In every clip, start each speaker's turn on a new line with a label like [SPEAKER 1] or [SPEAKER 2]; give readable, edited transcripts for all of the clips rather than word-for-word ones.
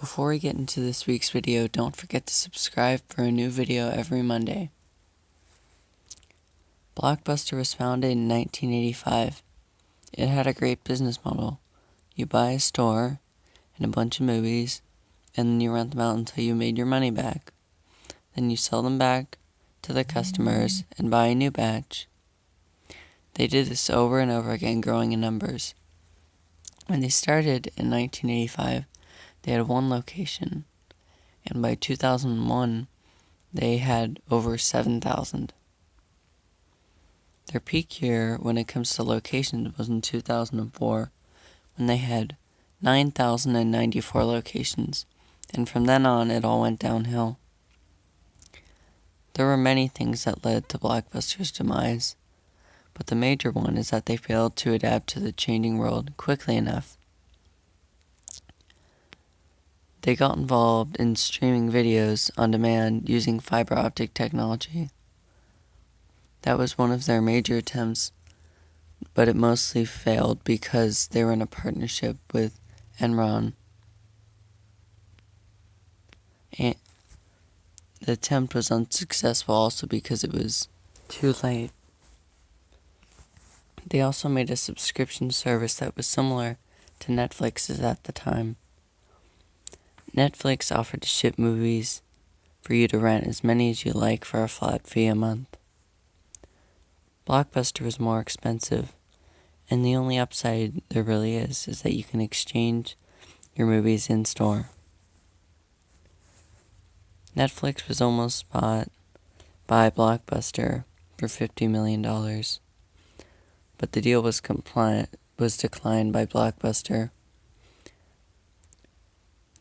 [SPEAKER 1] Before we get into this week's video, don't forget to subscribe for a new video every Monday. Blockbuster was founded in 1985. It had a great business model. You buy a store and a bunch of movies, and then you rent them out until you made your money back. Then you sell them back to the customers and buy a new batch. They did this over and over again, growing in numbers. When they started in 1985, they had one location, and by 2001, they had over 7,000. Their peak year when it comes to locations was in 2004, when they had 9,094 locations, and from then on it all went downhill. There were many things that led to Blockbuster's demise, but the major one is that they failed to adapt to the changing world quickly enough. They got involved in streaming videos on demand using fiber optic technology. That was one of their major attempts, but it mostly failed because they were in a partnership with Enron. And the attempt was unsuccessful also because it was too late. They also made a subscription service that was similar to Netflix's at the time. Netflix offered to ship movies for you to rent as many as you like for a flat fee a month. Blockbuster was more expensive, and the only upside there really is that you can exchange your movies in store. Netflix was almost bought by Blockbuster for $50 million, but the deal was declined by Blockbuster.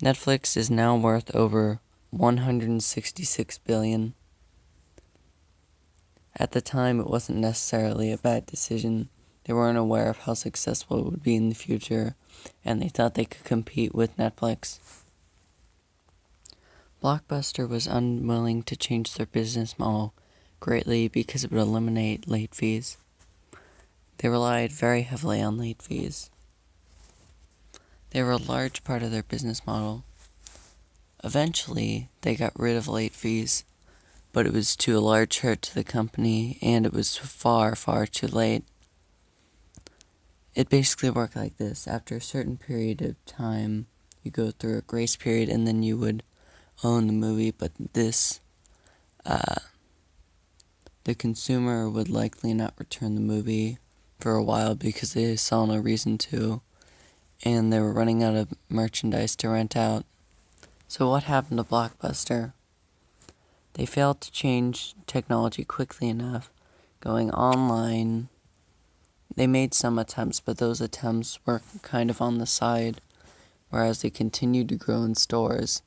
[SPEAKER 1] Netflix is now worth over $166 billion. At the time, it wasn't necessarily a bad decision. They weren't aware of how successful it would be in the future, and they thought they could compete with Netflix. Blockbuster was unwilling to change their business model greatly because it would eliminate late fees. They relied very heavily on late fees. They were a large part of their business model. Eventually, they got rid of late fees, but it was to a large hurt to the company, and it was far, far too late. It basically worked like this. After a certain period of time, you go through a grace period, and then you would own the movie, but the consumer would likely not return the movie for a while because they saw no reason to, and they were running out of merchandise to rent out. So what happened to Blockbuster? They failed to change technology quickly enough, going online. They made some attempts, but those attempts were kind of on the side, whereas they continued to grow in stores.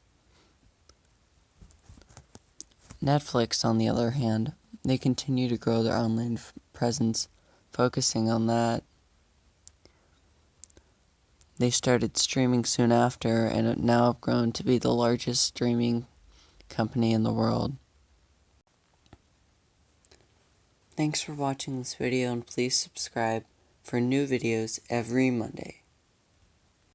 [SPEAKER 1] Netflix, on the other hand, they continue to grow their online presence, focusing on that. They started streaming soon after, and it now have grown to be the largest streaming company in the world. Thanks for watching this video, and please subscribe for new videos every Monday.